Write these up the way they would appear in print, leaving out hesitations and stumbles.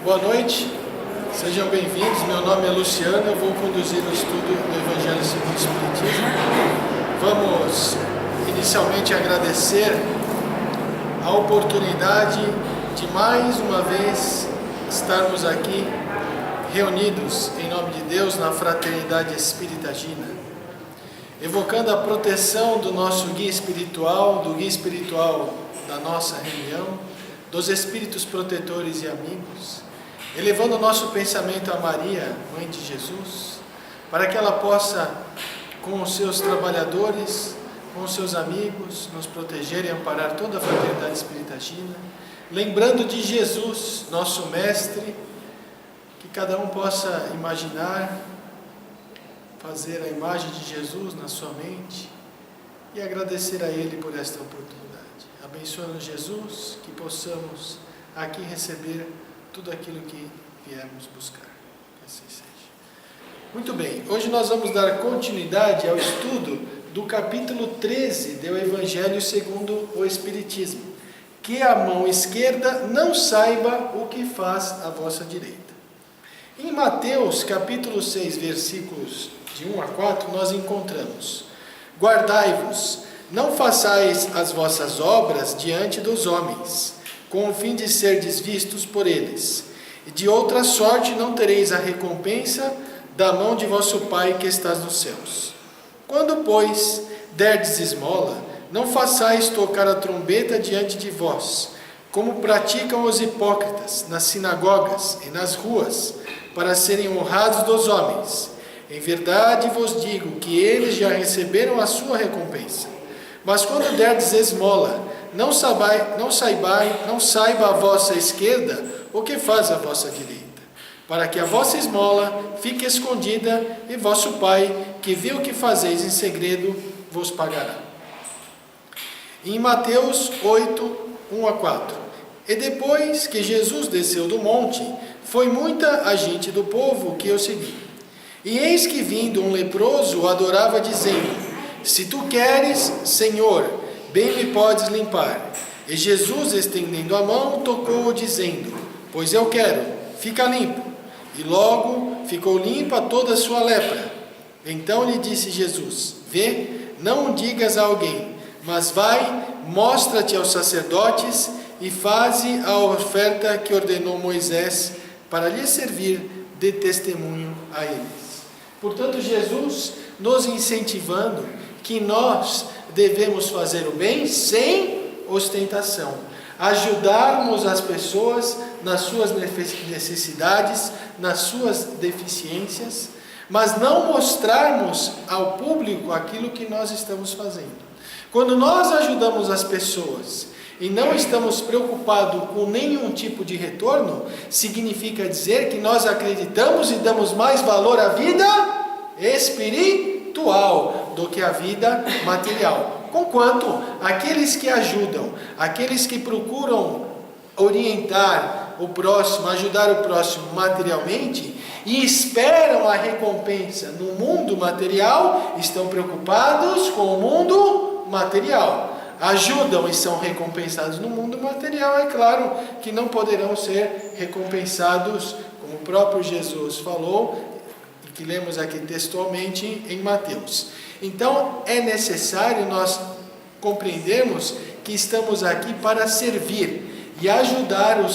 Boa noite, sejam bem-vindos. Meu nome é Luciano, eu vou conduzir o estudo do Evangelho segundo o Espiritismo. Vamos inicialmente agradecer a oportunidade de mais uma vez estarmos aqui reunidos em nome de Deus na Fraternidade Espírita Gina, evocando a proteção do nosso guia espiritual, do guia espiritual da nossa reunião, dos espíritos protetores e amigos, elevando o nosso pensamento a Maria, Mãe de Jesus, para que ela possa, com os seus trabalhadores, com os seus amigos, nos proteger e amparar toda a Fraternidade Espírita Gina, lembrando de Jesus, nosso Mestre, que cada um possa imaginar, fazer a imagem de Jesus na sua mente e agradecer a Ele por esta oportunidade. Abençoa-nos, Jesus, que possamos aqui receber tudo aquilo que viemos buscar. Que assim seja. Muito bem, hoje nós vamos dar continuidade ao estudo do capítulo 13 do Evangelho segundo o Espiritismo. Que a mão esquerda não saiba o que faz a vossa direita. Em Mateus capítulo 6, versículos de 1 a 4, nós encontramos: guardai-vos, não façais as vossas obras diante dos homens, com o fim de serdes vistos por eles. E de outra sorte não tereis a recompensa da mão de vosso Pai que estás nos céus. Quando, pois, derdes esmola, não façais tocar a trombeta diante de vós, como praticam os hipócritas nas sinagogas e nas ruas, para serem honrados dos homens. Em verdade vos digo que eles já receberam a sua recompensa. Mas quando derdes esmola, não saiba a vossa esquerda o que faz a vossa direita, para que a vossa esmola fique escondida, e vosso Pai, que vê o que fazeis em segredo, vos pagará. Em Mateus 8, 1 a 4. E depois que Jesus desceu do monte, foi muita a gente do povo que o seguia. E eis que vindo um leproso o adorava, dizendo: se tu queres, Senhor, bem me podes limpar. E Jesus, estendendo a mão, tocou-o, dizendo: pois eu quero, fica limpo. E logo ficou limpa toda a sua lepra. Então lhe disse Jesus: vê, não digas a alguém, mas vai, mostra-te aos sacerdotes e faze a oferta que ordenou Moisés, para lhe servir de testemunho a eles. Portanto, Jesus nos incentivando que nós devemos fazer o bem sem ostentação, ajudarmos as pessoas nas suas necessidades, nas suas deficiências, mas não mostrarmos ao público aquilo que nós estamos fazendo. Quando nós ajudamos as pessoas e não estamos preocupados com nenhum tipo de retorno, significa dizer que nós acreditamos e damos mais valor à vida espiritual do que à vida material. Conquanto aqueles que ajudam, aqueles que procuram orientar o próximo, ajudar o próximo materialmente e esperam a recompensa no mundo material, estão preocupados com o mundo material. Ajudam e são recompensados no mundo material, é claro que não poderão ser recompensados, como o próprio Jesus falou, que lemos aqui textualmente em Mateus. Então é necessário nós compreendermos que estamos aqui para servir e ajudar o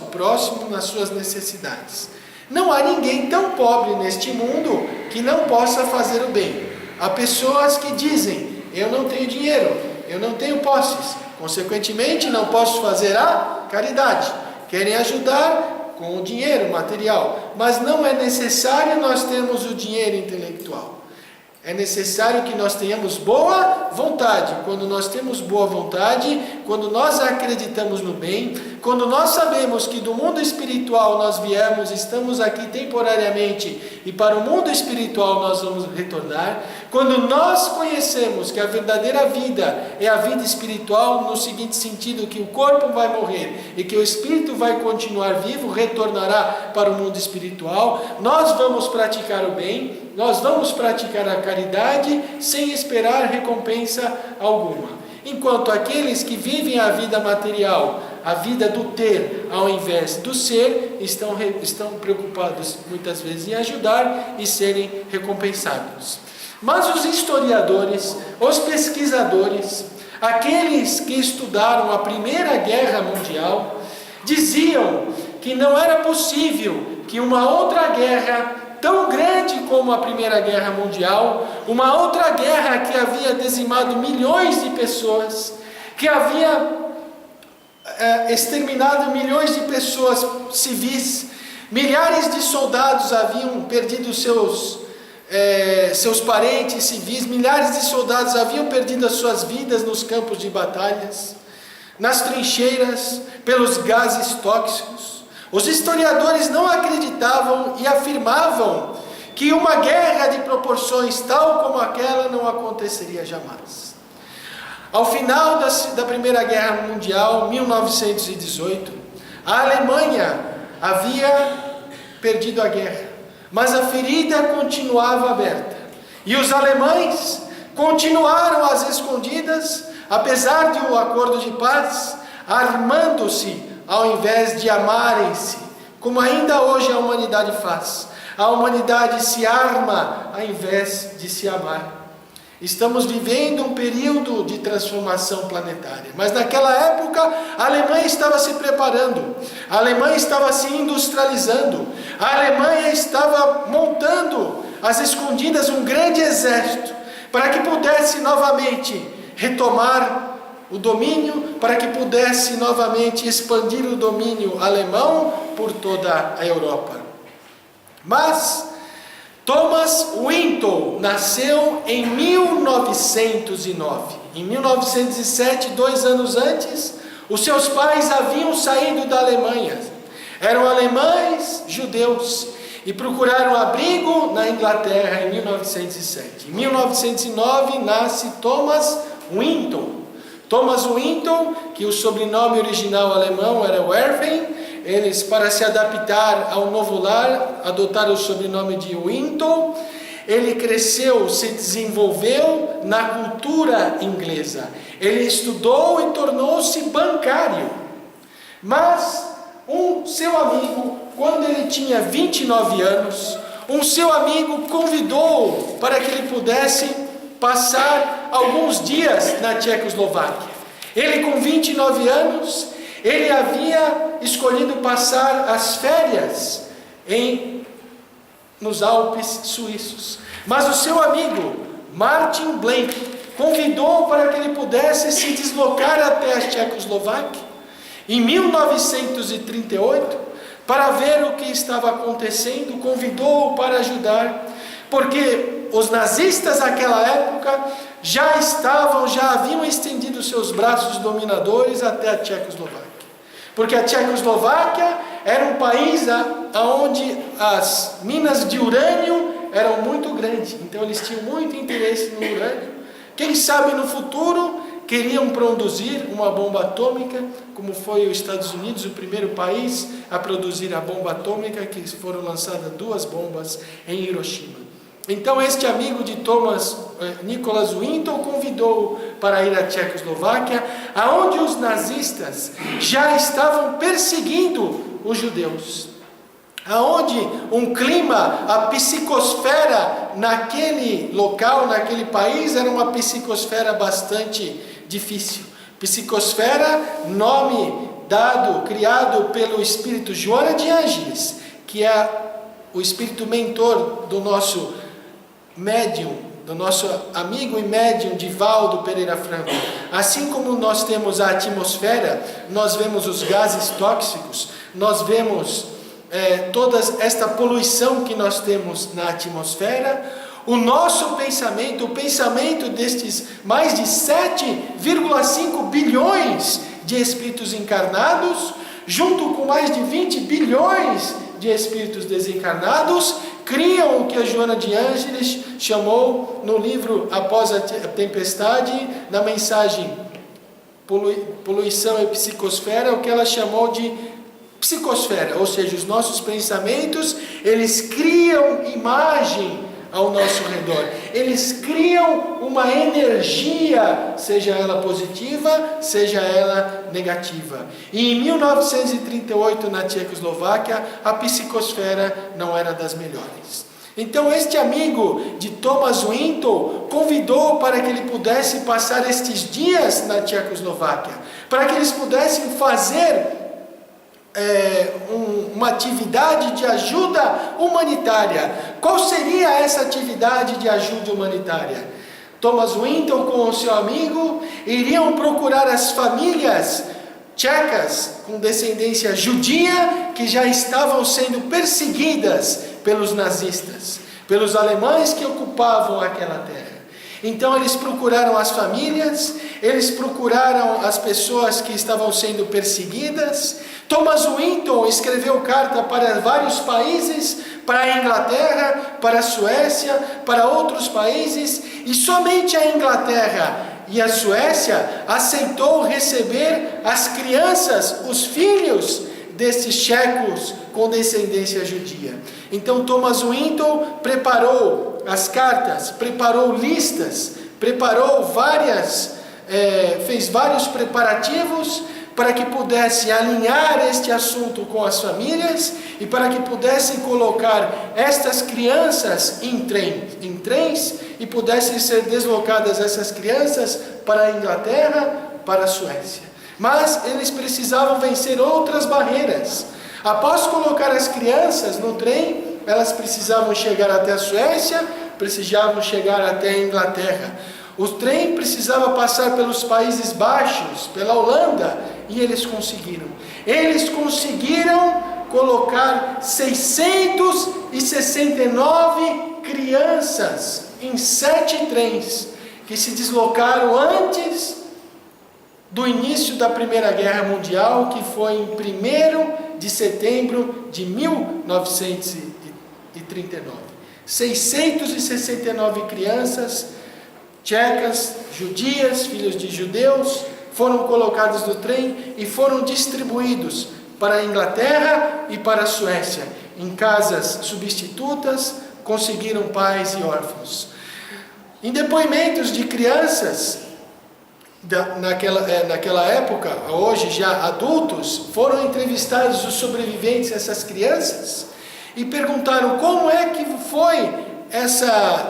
próximo nas suas necessidades. Não há ninguém tão pobre neste mundo que não possa fazer o bem. Há pessoas que dizem: eu não tenho dinheiro, eu não tenho posses, consequentemente não posso fazer a caridade. Querem ajudar com o dinheiro material, mas não é necessário nós termos o dinheiro intelectual. É necessário que nós tenhamos boa vontade. Quando nós temos boa vontade, quando nós acreditamos no bem, quando nós sabemos que do mundo espiritual nós viemos, estamos aqui temporariamente e para o mundo espiritual nós vamos retornar, quando nós conhecemos que a verdadeira vida é a vida espiritual, no seguinte sentido, que o corpo vai morrer e que o espírito vai continuar vivo, retornará para o mundo espiritual, nós vamos praticar o bem, nós vamos praticar a caridade sem esperar recompensa alguma. Enquanto aqueles que vivem a vida material a vida do ter ao invés do ser, estão preocupados muitas vezes em ajudar e serem recompensados. Mas os historiadores, os pesquisadores, aqueles que estudaram a Primeira Guerra Mundial, diziam que não era possível que uma outra guerra tão grande como a Primeira Guerra Mundial, uma outra guerra que havia dizimado milhões de pessoas, que havia exterminado milhões de pessoas civis, milhares de soldados haviam perdido seus parentes civis, milhares de soldados haviam perdido as suas vidas nos campos de batalhas, nas trincheiras, pelos gases tóxicos. Os historiadores não acreditavam e afirmavam que uma guerra de proporções tal como aquela não aconteceria jamais. Ao final da Primeira Guerra Mundial, 1918, a Alemanha havia perdido a guerra, mas a ferida continuava aberta. E os alemães continuaram às escondidas, apesar de um acordo de paz, armando-se ao invés de amarem-se, como ainda hoje a humanidade faz. A humanidade se arma ao invés de se amar. Estamos vivendo um período de transformação planetária, mas naquela época a Alemanha estava se preparando, a Alemanha estava se industrializando, a Alemanha estava montando às escondidas um grande exército, para que pudesse novamente retomar o domínio, para que pudesse novamente expandir o domínio alemão por toda a Europa. Mas Thomas Wintour nasceu em 1909. Em 1907, 2 anos antes, os seus pais haviam saído da Alemanha. Eram alemães judeus e procuraram abrigo na Inglaterra em 1907. Em 1909 nasce Thomas Wintour. Thomas Wintour, que o sobrenome original alemão era Werfen, eles, para se adaptar ao novo lar, adotaram o sobrenome de Wintour. Ele cresceu, se desenvolveu na cultura inglesa. Ele estudou e tornou-se bancário. Mas seu amigo, quando ele tinha 29 anos, seu amigo convidou para que ele pudesse passar alguns dias na Tchecoslováquia. Ele, com 29 anos, ele havia escolhido passar as férias nos Alpes suíços. Mas o seu amigo, Martin Blank, convidou para que ele pudesse se deslocar até a Tchecoslováquia, em 1938, para ver o que estava acontecendo, convidou-o para ajudar, porque os nazistas naquela época já haviam estendido seus braços dominadores até a Tchecoslováquia. Porque a Tchecoslováquia era um país onde as minas de urânio eram muito grandes. Então eles tinham muito interesse no urânio. Quem sabe no futuro queriam produzir uma bomba atômica, como foi os Estados Unidos, o primeiro país a produzir a bomba atômica, que foram lançadas 2 bombas em Hiroshima. Então este amigo de Thomas, Nicholas Wintour, convidou para ir à Tchecoslováquia, aonde os nazistas já estavam perseguindo os judeus, aonde um clima, a psicosfera naquele local, naquele país, era uma psicosfera bastante difícil. Psicosfera, nome criado pelo espírito Joana de Ângeles, que é o espírito mentor do nosso médium, do nosso amigo e médium Divaldo Pereira Franco. Assim como nós temos a atmosfera, nós vemos os gases tóxicos, nós vemos toda esta poluição que nós temos na atmosfera. O nosso pensamento, o pensamento destes mais de 7,5 bilhões de espíritos encarnados, junto com mais de 20 bilhões de espíritos desencarnados, criam o que a Joana de Ângeles chamou no livro Após a Tempestade, na mensagem Poluição e Psicosfera, o que ela chamou de psicosfera, ou seja, os nossos pensamentos, eles criam imagem ao nosso redor. Eles criam uma energia, seja ela positiva, seja ela negativa. E em 1938, na Tchecoslováquia, a psicosfera não era das melhores. Então este amigo de Thomas Winton convidou para que ele pudesse passar estes dias na Tchecoslováquia, para que eles pudessem fazer uma atividade de ajuda humanitária. Qual seria essa atividade de ajuda humanitária? Thomas Winton com o seu amigo iriam procurar as famílias tchecas com descendência judia que já estavam sendo perseguidas pelos nazistas, pelos alemães que ocupavam aquela terra. Então eles procuraram as famílias, eles procuraram as pessoas que estavam sendo perseguidas. Thomas Winton escreveu carta para vários países, para a Inglaterra, para a Suécia, para outros países, e somente a Inglaterra e a Suécia aceitou receber as crianças, os filhos desses tchecos com descendência judia. Então Thomas Winton preparou as cartas, preparou listas, preparou fez vários preparativos para que pudesse alinhar este assunto com as famílias e para que pudessem colocar estas crianças em trens e pudessem ser deslocadas essas crianças para a Inglaterra, para a Suécia. Mas eles precisavam vencer outras barreiras. Após colocar as crianças no trem, elas precisavam chegar até a Suécia, precisavam chegar até a Inglaterra. O trem precisava passar pelos Países Baixos, pela Holanda, e eles conseguiram. Eles conseguiram colocar 669 crianças em 7 trens que se deslocaram antes do início da Primeira Guerra Mundial, que foi em 1º de setembro de 1939. 669 crianças tchecas, judias, filhos de judeus, foram colocados no trem e foram distribuídos para a Inglaterra e para a Suécia. Em casas substitutas, conseguiram pais e órfãos. Em depoimentos de crianças, naquela época, hoje já adultos, foram entrevistados os sobreviventes, essas crianças, e perguntaram como é que foi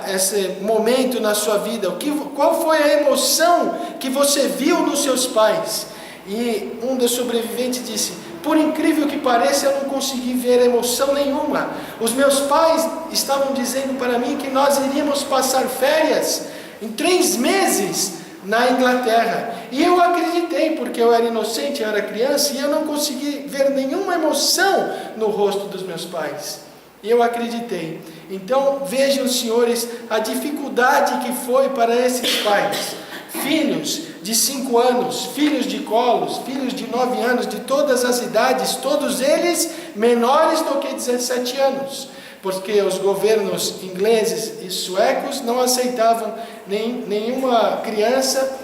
esse momento na sua vida, qual foi a emoção que você viu nos seus pais? E um dos sobreviventes disse: por incrível que pareça, eu não consegui ver emoção nenhuma. Os meus pais estavam dizendo para mim que nós iríamos passar férias em 3 meses na Inglaterra, e eu acreditei, porque eu era inocente, eu era criança, e eu não consegui ver nenhuma emoção no rosto dos meus pais. E eu acreditei. Então vejam, senhores, a dificuldade que foi para esses pais, filhos de 5 anos, filhos de colos, filhos de 9 anos, de todas as idades, todos eles menores do que 17 anos, porque os governos ingleses e suecos não aceitavam nenhuma criança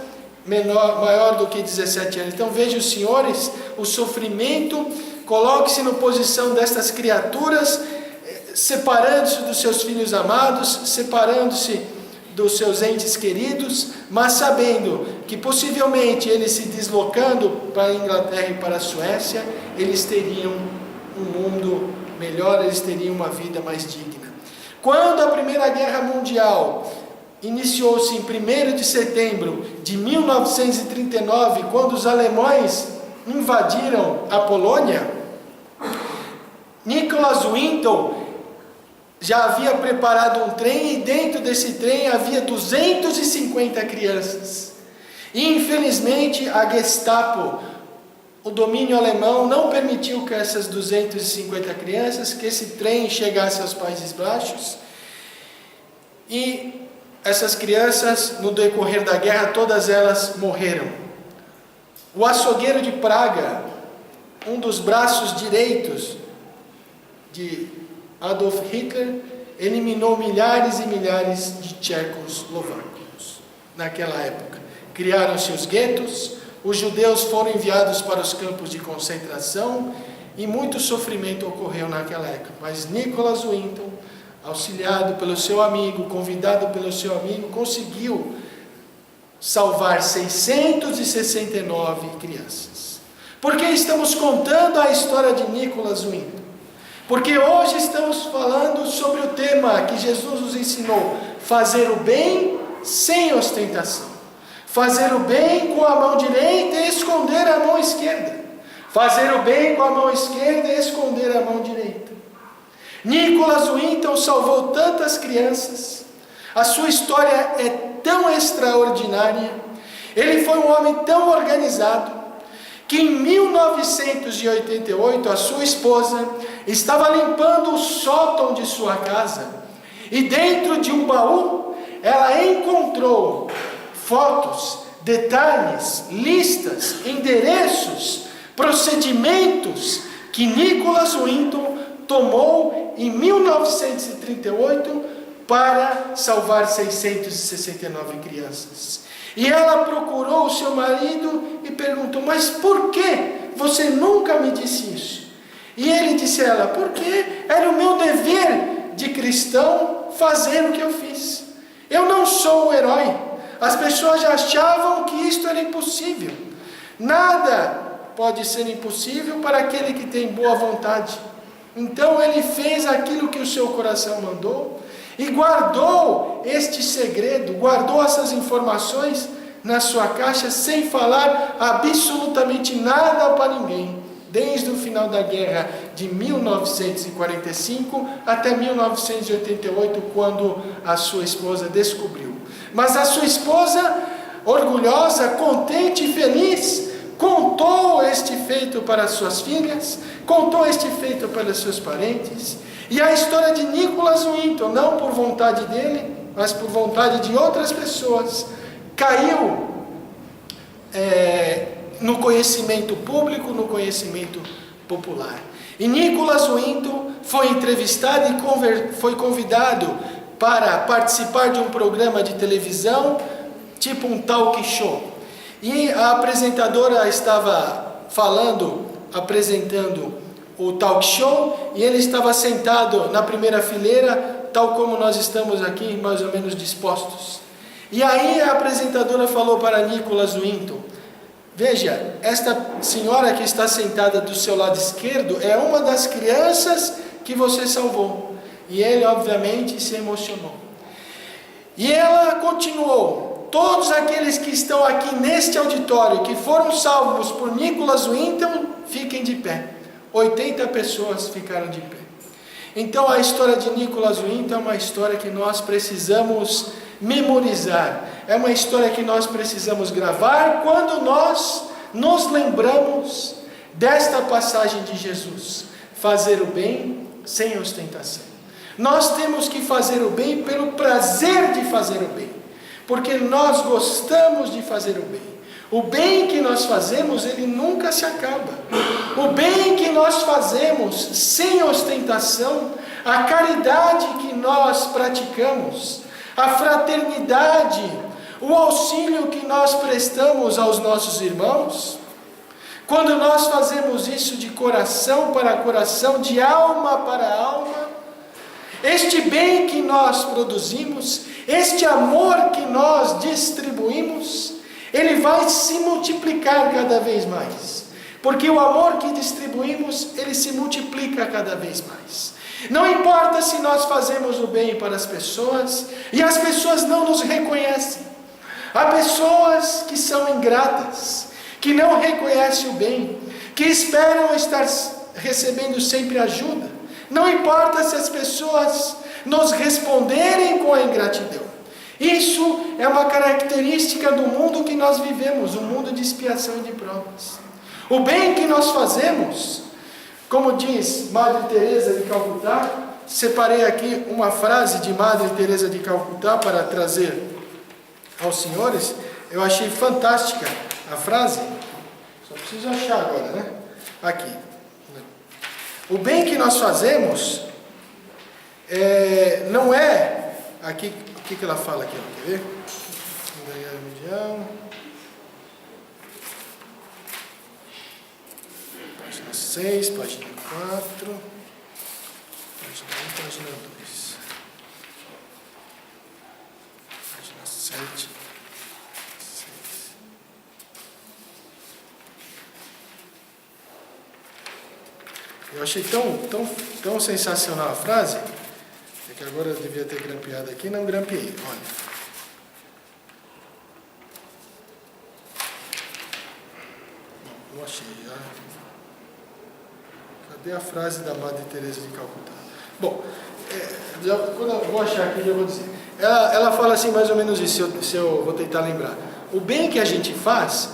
maior do que 17 anos. Então vejam, senhores, o sofrimento. Coloque-se na posição destas criaturas, separando-se dos seus filhos amados, separando-se dos seus entes queridos, mas sabendo que possivelmente eles se deslocando para a Inglaterra e para a Suécia, eles teriam um mundo melhor, eles teriam uma vida mais digna. Quando a Primeira Guerra Mundial iniciou-se em 1º de setembro de 1939, quando os alemães invadiram a Polônia, Nicholas Winton já havia preparado um trem, e dentro desse trem havia 250 crianças. E infelizmente a Gestapo, o domínio alemão, não permitiu que essas 250 crianças, que esse trem chegasse aos Países Baixos. E essas crianças, no decorrer da guerra, todas elas morreram. O açougueiro de Praga, um dos braços direitos de Adolf Hitler, eliminou milhares e milhares de tchecoslovacos naquela época. Criaram-se os guetos, os judeus foram enviados para os campos de concentração e muito sofrimento ocorreu naquela época. Mas Nicholas Winton, auxiliado pelo seu amigo, convidado pelo seu amigo, conseguiu salvar 669 crianças. Por que estamos contando a história de Nicolas Winton? Porque hoje estamos falando sobre o tema que Jesus nos ensinou: fazer o bem sem ostentação. Fazer o bem com a mão direita e esconder a mão esquerda. Fazer o bem com a mão esquerda e esconder a mão direita. Nicolas Winton salvou tantas crianças. A sua história é tão extraordinária. Ele foi um homem tão organizado que em 1988 a sua esposa estava limpando o sótão de sua casa e dentro de um baú ela encontrou fotos, detalhes, listas, endereços, procedimentos que Nicolas Winton tomou em 1938 para salvar 669 crianças. E ela procurou o seu marido e perguntou: mas por que você nunca me disse isso? E ele disse a ela: porque era o meu dever de cristão fazer o que eu fiz. Eu não sou o herói. As pessoas já achavam que isto era impossível. Nada pode ser impossível para aquele que tem boa vontade. Então ele fez aquilo que o seu coração mandou e guardou este segredo, guardou essas informações na sua caixa sem falar absolutamente nada para ninguém, desde o final da guerra de 1945 até 1988, quando a sua esposa descobriu. Mas a sua esposa, orgulhosa, contente e feliz, contou este feito para suas filhas, contou este feito para seus parentes. E a história de Nicolas Winton, não por vontade dele, mas por vontade de outras pessoas, caiu no conhecimento público, no conhecimento popular. E Nicolas Winton foi entrevistado e foi convidado para participar de um programa de televisão, tipo um talk show. E a apresentadora estava apresentando o talk show, e ele estava sentado na primeira fileira, tal como nós estamos aqui, mais ou menos dispostos. E aí a apresentadora falou para Nicolas Winton: veja, esta senhora que está sentada do seu lado esquerdo é uma das crianças que você salvou. E ele obviamente se emocionou. E ela continuou: todos aqueles que estão aqui neste auditório, que foram salvos por Nicolas Winton, fiquem de pé. 80 pessoas ficaram de pé. Então a história de Nicolas Winton é uma história que nós precisamos memorizar. É uma história que nós precisamos gravar quando nós nos lembramos desta passagem de Jesus: fazer o bem sem ostentação. Nós temos que fazer o bem pelo prazer de fazer o bem, porque nós gostamos de fazer o bem. O bem que nós fazemos, ele nunca se acaba. O bem que nós fazemos sem ostentação, a caridade que nós praticamos, a fraternidade, o auxílio que nós prestamos aos nossos irmãos, quando nós fazemos isso de coração para coração, de alma para alma, este bem que nós produzimos, este amor que nós distribuímos, ele vai se multiplicar cada vez mais. Porque o amor que distribuímos, ele se multiplica cada vez mais. Não importa se nós fazemos o bem para as pessoas e as pessoas não nos reconhecem. Há pessoas que são ingratas, que não reconhecem o bem, que esperam estar recebendo sempre ajuda. Não importa se as pessoas nos responderem com a ingratidão. Isso é uma característica do mundo que nós vivemos, um mundo de expiação e de provas. O bem que nós fazemos, como diz Madre Teresa de Calcutá, separei aqui uma frase de Madre Teresa de Calcutá para trazer aos senhores. Eu achei fantástica a frase, só preciso achar agora, né? Aqui. O bem que nós fazemos não é... Aqui, o que ela fala aqui? Quer ver? Página 6, página 4, página 1, página 2. 7, 6. Eu achei tão sensacional a frase, é que agora eu devia ter grampeado aqui, não grampeei, olha. Não achei. Cadê a frase da Madre Teresa de Calcutá? Bom, quando eu vou achar aqui, já vou dizer. Ela fala assim, mais ou menos isso, se eu vou tentar lembrar. O bem que a gente faz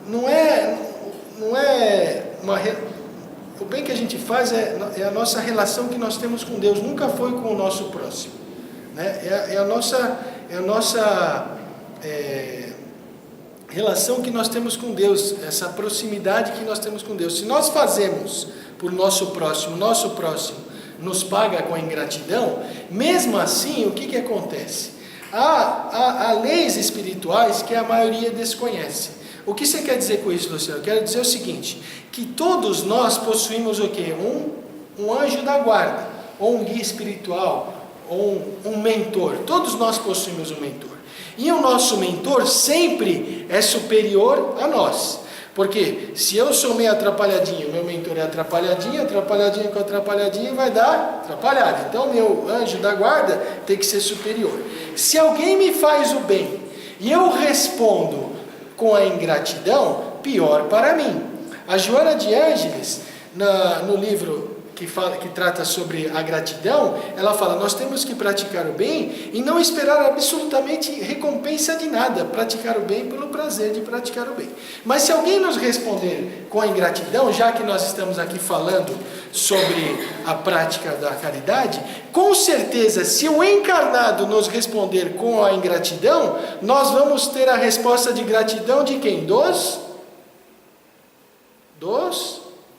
não é o bem que a gente faz é a nossa relação que nós temos com Deus, nunca foi com o nosso próximo, né? É a nossa relação que nós temos com Deus, essa proximidade que nós temos com Deus. Se nós fazemos por nosso próximo nos paga com a ingratidão, mesmo assim, o que acontece? Há leis espirituais que a maioria desconhece. O que você quer dizer com isso, Luciano? Eu quero dizer o seguinte, que todos nós possuímos o quê? Um anjo da guarda, ou um guia espiritual, ou um mentor. Todos nós possuímos um mentor. E o nosso mentor sempre é superior a nós. Porque se eu sou meio atrapalhadinho, meu mentor é atrapalhadinho com atrapalhadinho vai dar atrapalhado. Então meu anjo da guarda tem que ser superior. Se alguém me faz o bem e eu respondo com a ingratidão, pior para mim. A Joana de Ângeles, no livro que trata sobre a gratidão, ela fala, nós temos que praticar o bem e não esperar absolutamente recompensa de nada, praticar o bem pelo prazer de praticar o bem. Mas se alguém nos responder com a ingratidão, já que nós estamos aqui falando sobre a prática da caridade, com certeza, se o encarnado nos responder com a ingratidão, nós vamos ter a resposta de gratidão de quem? Dos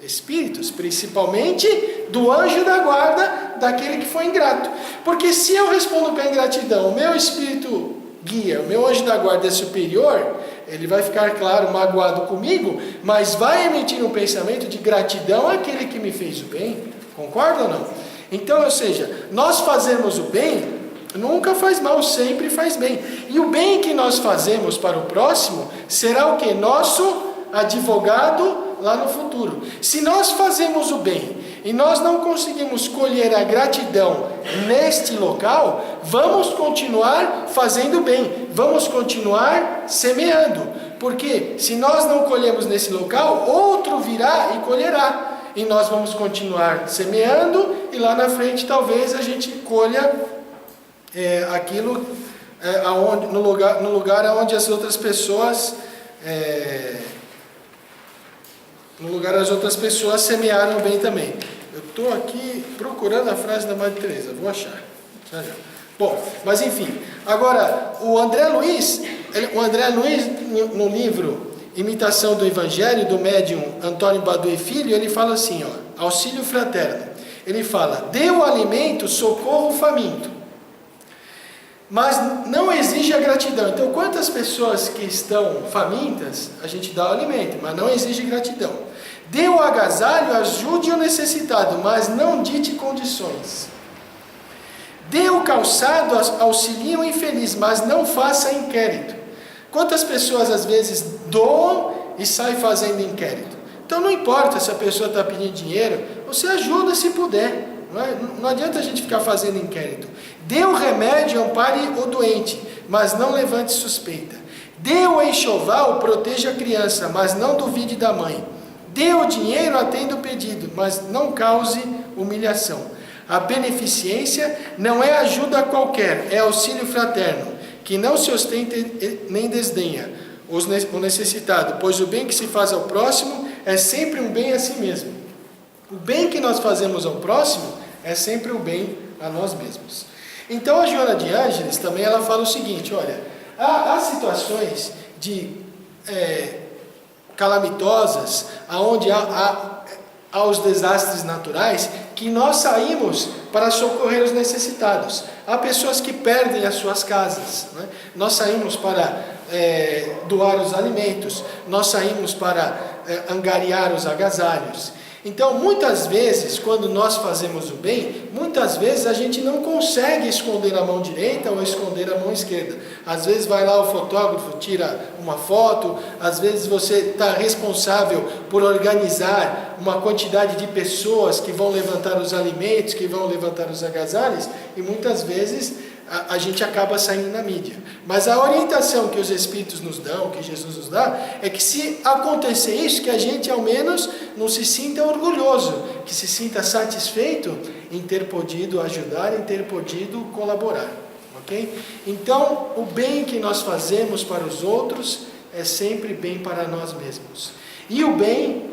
espíritos, principalmente do anjo da guarda daquele que foi ingrato. Porque se eu respondo com a ingratidão, o meu espírito guia, o meu anjo da guarda é superior, ele vai ficar, claro, magoado comigo, mas vai emitir um pensamento de gratidão àquele que me fez o bem. Concorda ou não? Então, ou seja, nós fazemos o bem nunca faz mal, sempre faz bem. E o bem que nós fazemos para o próximo será o que? Nosso advogado lá no futuro. Se nós fazemos o bem e nós não conseguimos colher a gratidão neste local, vamos continuar fazendo bem, vamos continuar semeando, porque se nós não colhemos nesse local, outro virá e colherá, e nós vamos continuar semeando, e lá na frente talvez a gente colha aquilo no lugar onde as outras pessoas semearam bem também. Eu estou aqui procurando a frase da Madre Teresa, vou achar. Bom, mas enfim. Agora, o André Luiz, no livro Imitação do Evangelho, do médium Antônio Baduy Filho, ele fala assim, auxílio fraterno. Ele fala, dê o alimento, socorro o faminto, mas não exige a gratidão. Então, quantas pessoas que estão famintas, a gente dá o alimento, mas não exige gratidão. Dê o agasalho, ajude o necessitado, mas não dite condições. Dê o calçado, auxilie o infeliz, mas não faça inquérito. Quantas pessoas às vezes doam e saem fazendo inquérito? Então não importa se a pessoa está pedindo dinheiro, você ajuda se puder. Não adianta a gente ficar fazendo inquérito. Dê o remédio, ampare o doente, mas não levante suspeita. Dê o enxoval, proteja a criança, mas não duvide da mãe. Dê o dinheiro, atenda o pedido, mas não cause humilhação. A beneficência não é ajuda qualquer, é auxílio fraterno, que não se ostenta nem desdenha o necessitado, pois o bem que se faz ao próximo é sempre um bem a si mesmo. O bem que nós fazemos ao próximo é sempre um bem a nós mesmos. Então a Joana de Ângeles também ela fala o seguinte, olha, há situações de calamitosas, onde há os desastres naturais, que nós saímos para socorrer os necessitados. Há pessoas que perdem as suas casas, né? Nós saímos para doar os alimentos, nós saímos para angariar os agasalhos. Então, muitas vezes, quando nós fazemos o bem, muitas vezes a gente não consegue esconder a mão direita ou esconder a mão esquerda. Às vezes vai lá o fotógrafo, tira uma foto, às vezes você está responsável por organizar uma quantidade de pessoas que vão levantar os alimentos, que vão levantar os agasalhos, e muitas vezes a gente acaba saindo na mídia. Mas a orientação que os Espíritos nos dão, que Jesus nos dá, é que se acontecer isso, que a gente ao menos não se sinta orgulhoso, que se sinta satisfeito em ter podido ajudar, em ter podido colaborar. Ok? Então, o bem que nós fazemos para os outros é sempre bem para nós mesmos. E o bem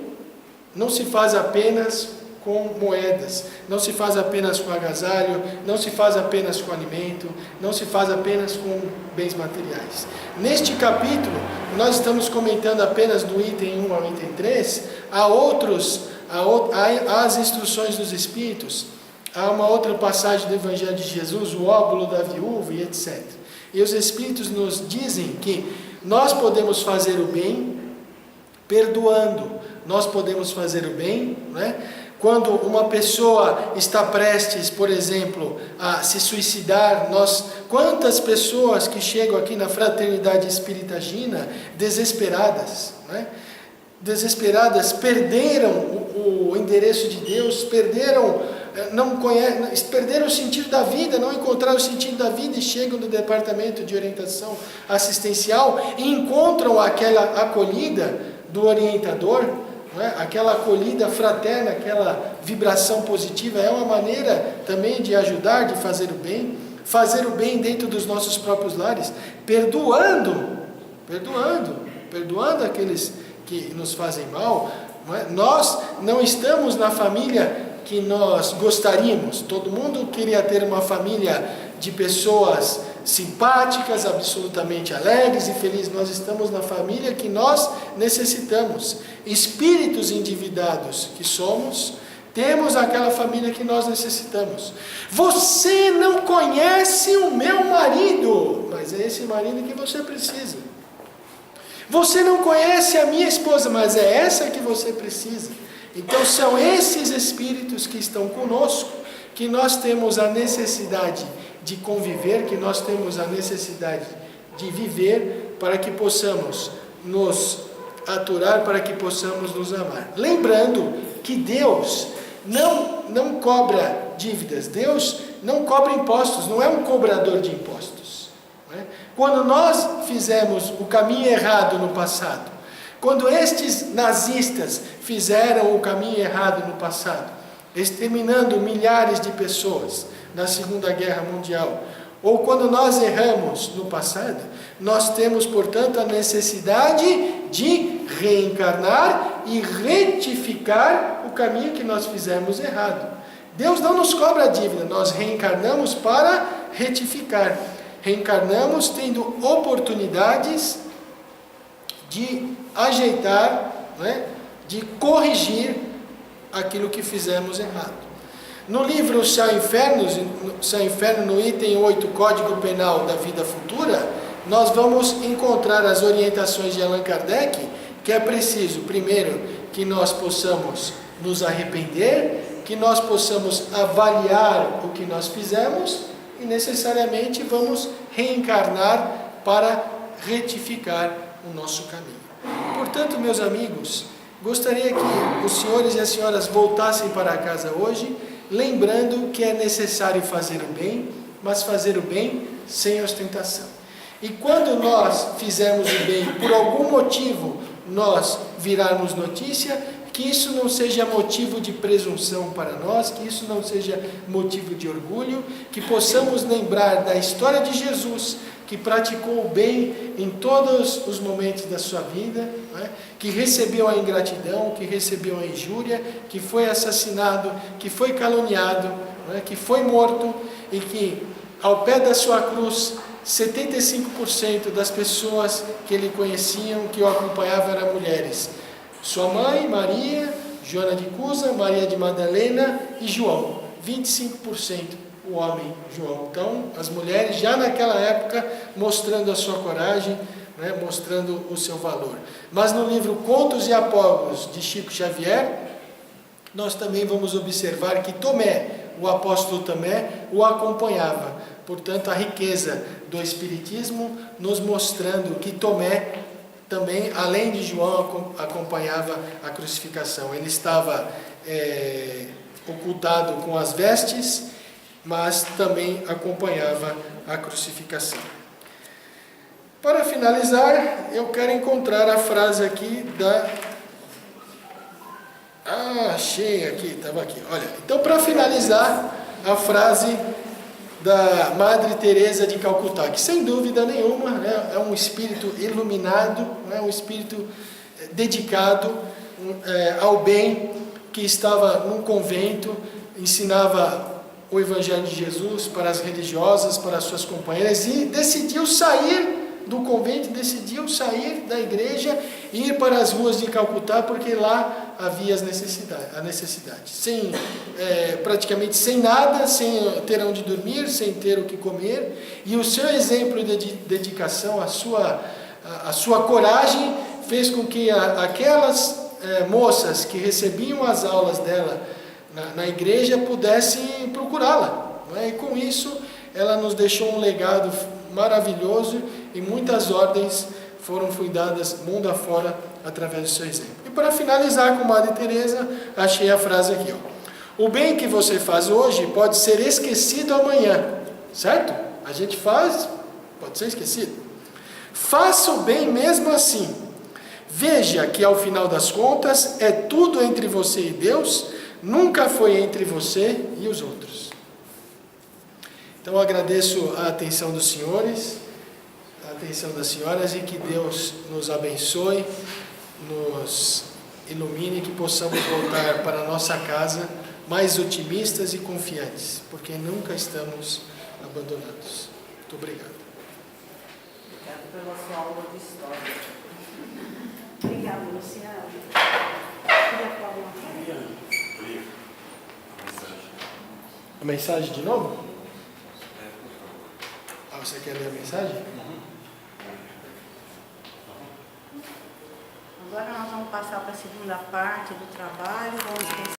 não se faz apenas com moedas, não se faz apenas com agasalho, não se faz apenas com alimento, não se faz apenas com bens materiais. Neste capítulo, nós estamos comentando apenas do item 1 ao item 3, há as instruções dos Espíritos, há uma outra passagem do Evangelho de Jesus, o óbolo da viúva e etc. E os Espíritos nos dizem que nós podemos fazer o bem perdoando, nós podemos fazer o bem, né? Quando uma pessoa está prestes, por exemplo, a se suicidar, quantas pessoas que chegam aqui na Fraternidade Espírita Gina, desesperadas, né? Desesperadas, perderam o endereço de Deus, perderam o sentido da vida, não encontraram o sentido da vida e chegam no departamento de orientação assistencial e encontram aquela acolhida do orientador, não é? Aquela acolhida fraterna, aquela vibração positiva, é uma maneira também de ajudar, de fazer o bem dentro dos nossos próprios lares, perdoando aqueles que nos fazem mal. Não é? Nós não estamos na família que nós gostaríamos. Todo mundo queria ter uma família de pessoas simpáticas, absolutamente alegres e felizes. Nós estamos na família que nós necessitamos. Espíritos endividados que somos, temos aquela família que nós necessitamos. Você não conhece o meu marido, mas é esse marido que você precisa. Você não conhece a minha esposa, mas é essa que você precisa. Então são esses espíritos que estão conosco, que nós temos a necessidade de conviver, que nós temos a necessidade de viver, para que possamos nos aturar, para que possamos nos amar. Lembrando que Deus não cobra dívidas, Deus não cobra impostos, não é um cobrador de impostos. Não é? Quando nós fizemos o caminho errado no passado, quando estes nazistas fizeram o caminho errado no passado, exterminando milhares de pessoas na Segunda Guerra Mundial, ou quando nós erramos no passado, nós temos, portanto, a necessidade de reencarnar e retificar o caminho que nós fizemos errado. Deus não nos cobra dívida, nós reencarnamos para retificar. Reencarnamos tendo oportunidades de ajeitar, né, de corrigir aquilo que fizemos errado. No livro Céu e Inferno, no item 8, Código Penal da Vida Futura, nós vamos encontrar as orientações de Allan Kardec, que é preciso, primeiro, que nós possamos nos arrepender, que nós possamos avaliar o que nós fizemos e necessariamente vamos reencarnar para retificar o nosso caminho. Portanto, meus amigos, gostaria que os senhores e as senhoras voltassem para casa hoje, lembrando que é necessário fazer o bem, mas fazer o bem sem ostentação. E quando nós fizermos o bem, por algum motivo nós virarmos notícia, que isso não seja motivo de presunção para nós, que isso não seja motivo de orgulho, que possamos lembrar da história de Jesus, que praticou o bem em todos os momentos da sua vida, né? Que recebeu a ingratidão, que recebeu a injúria, que foi assassinado, que foi caluniado, né? Que foi morto e que ao pé da sua cruz 75% das pessoas que ele conheciam, que o acompanhavam, eram mulheres. Sua mãe, Maria, Joana de Cusa, Maria de Madalena e João. 25% o homem, João. Então, as mulheres já naquela época mostrando a sua coragem, né, mostrando o seu valor. Mas no livro Contos e Apólogos de Chico Xavier, nós também vamos observar que Tomé, o apóstolo Tomé, o acompanhava. Portanto, a riqueza do Espiritismo nos mostrando que Tomé também, além de João, acompanhava a crucificação. Ele estava ocultado com as vestes, mas também acompanhava a crucificação. Para finalizar, eu quero encontrar a frase aqui da... achei aqui, estava aqui. Olha, então para finalizar, a frase da Madre Teresa de Calcutá, que sem dúvida nenhuma, né, é um espírito iluminado, né, um espírito dedicado ao bem, que estava num convento, ensinava o Evangelho de Jesus para as religiosas, para as suas companheiras, e decidiu sair do convento, decidiu sair da igreja e ir para as ruas de Calcutá, porque lá havia a necessidade. Praticamente sem nada, sem ter onde dormir, sem ter o que comer, e o seu exemplo de dedicação, a sua coragem, fez com que aquelas moças que recebiam as aulas dela na igreja pudessem procurá-la, não é? E com isso ela nos deixou um legado maravilhoso, e muitas ordens foram fundadas mundo afora através do seu exemplo. E para finalizar com Madre Teresa, achei a frase aqui, ó: o bem que você faz hoje pode ser esquecido amanhã, certo? A gente faz, pode ser esquecido. Faça o bem mesmo assim. Veja que ao final das contas é tudo entre você e Deus, nunca foi entre você e os outros. Então eu agradeço a atenção dos senhores, a atenção das senhoras, e que Deus nos abençoe, nos ilumine, que possamos voltar para a nossa casa mais otimistas e confiantes, porque nunca estamos abandonados. Muito obrigado. Obrigada pela sua aula de história. Obrigada, Luciana. Queria falar uma coisa? A mensagem de novo? Você quer ler a mensagem? Agora nós vamos passar para a segunda parte do trabalho. Vamos